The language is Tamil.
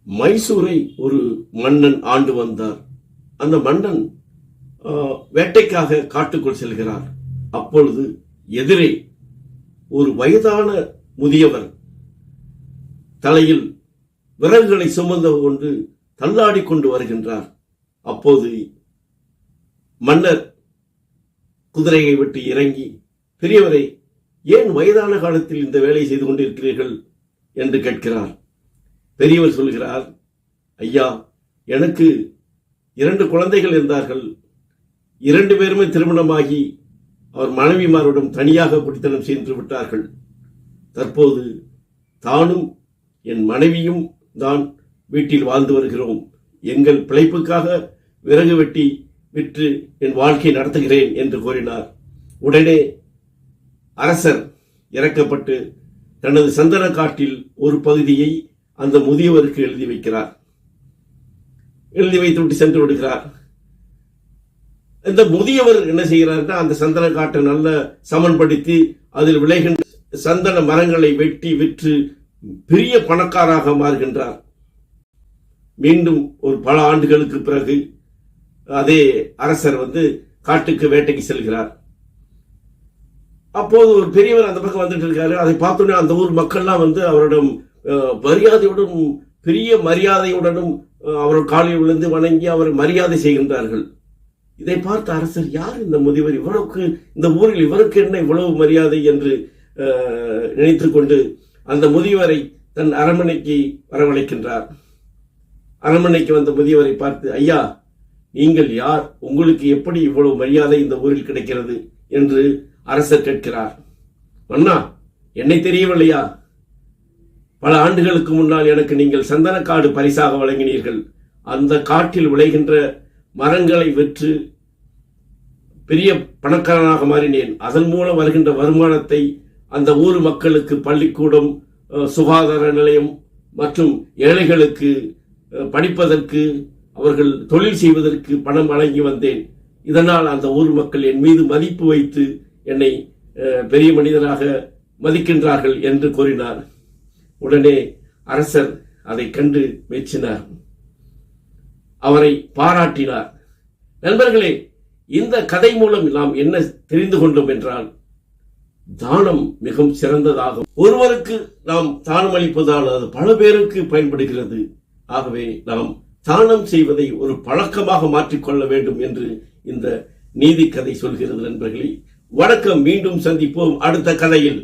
மைசூரை ஒரு மன்னன் ஆண்டு வந்தார். அந்த மன்னன் வேட்டைக்காக காட்டுக்குள் செல்கிறார். அப்பொழுது எதிரே ஒரு வயதான முதியவர் தலையில் விறகுகளை சுமந்து கொண்டு தள்ளாடி கொண்டு வருகின்றார். அப்போது மன்னர் குதிரையை விட்டு இறங்கி, பெரியவரை, ஏன் வயதான காலத்தில் இந்த வேலை செய்து கொண்டிருக்கிறீர்கள் என்று கேட்கிறார். பெரியவர் சொல்கிறார், ஐயா, எனக்கு 2 குழந்தைகள் இருந்தார்கள். 2 பேருமே திருமணமாகி அவர் மனைவிமாரிடம் தனியாக குடித்தனம் சென்று விட்டார்கள். தற்போது தானும் என் மனைவியும் தான் வீட்டில் வாழ்ந்து வருகிறோம். எங்கள் பிழைப்புக்காக விறகு வெட்டி விற்று என் வாழ்க்கை நடத்துகிறேன் என்று கூறினார். உடனே அரசர் இறக்கப்பட்டு தனது சந்தன காட்டில் ஒரு பகுதியை அந்த முதியவருக்கு எழுதி வைக்கிறார். எழுதி வைத்துவிட்டு சென்று விடுகிறார். இந்த முதியவர் என்ன செய்கிறார்னா, அந்த சந்தன காட்டை நல்ல சமன்படுத்தி அதில் விளைகின்ற சந்தன மரங்களை வெட்டி விற்று பெரிய பணக்காராக மாறுகின்றார். மீண்டும் ஒரு பல ஆண்டுகளுக்கு பிறகு அதே அரசர் காட்டுக்கு வேட்டைக்கு செல்கிறார். அப்போது ஒரு பெரியவர் அந்த பக்கம் வந்துட்டு இருக்காரு. அதை பார்த்தோன்னே அந்த ஊர் மக்கள்லாம் அவரிடம் மரியாதையுடன், பெரிய மரியாதையுடனும் அவர் காலில் விழுந்து வணங்கி அவர் மரியாதை செய்கின்றார்கள். இதை பார்த்த அரசர், யார் இந்த முதியவர், இவருக்கு இந்த ஊரில் இவருக்கு என்ன இவ்வளவு மரியாதை என்று நினைத்துக் கொண்டு அந்த முதியவரை தன் அரண்மனைக்கு வரவழைக்கின்றார். அரண்மனைக்கு வந்த முதியவரை பார்த்து, ஐயா, நீங்கள் யார், உங்களுக்கு எப்படி இவ்வளவு மரியாதை இந்த ஊரில் கிடைக்கிறது என்று அரசர் கேட்கிறார். அண்ணா, என்னை தெரியவில்லையா? பல ஆண்டுகளுக்கு முன்னால் எனக்கு நீங்கள் சந்தனக்காடு பரிசாக வழங்கினீர்கள். அந்த காட்டில் விளைகின்ற மரங்களை விற்று பெரிய பணக்காரனாக மாறினேன். அதன் மூலம் வருகின்ற வருமானத்தை அந்த ஊர் மக்களுக்கு பள்ளிக்கூடம், சுகாதார நிலையம் மற்றும் ஏழைகளுக்கு படிப்பதற்கு, அவர்கள் தொழில் செய்வதற்கு பணம் வழங்கி வந்தேன். இதனால் அந்த ஊர் மக்கள் என் மீது மதிப்பு வைத்து என்னை பெரிய மனிதராக மதிக்கின்றார்கள் என்று கூறினார். உடனே அரசர் அதை கண்டு மெச்சினார், அவரை பாராட்டினார். நண்பர்களே, இந்த கதை மூலம் நாம் என்ன தெரிந்து கொண்டோம் என்றால், தானம் மிகவும் சிறந்ததாகும். ஒருவருக்கு நாம் தானம் அளிப்பதால் அது பல பேருக்கு பயன்படுகிறது. ஆகவே நாம் தானம் செய்வதை ஒரு பழக்கமாக மாற்றிக்கொள்ள வேண்டும் என்று இந்த நீதி கதை சொல்கிறது. நண்பர்களே, வணக்கம். மீண்டும் சந்திப்போம் அடுத்த கதையில்.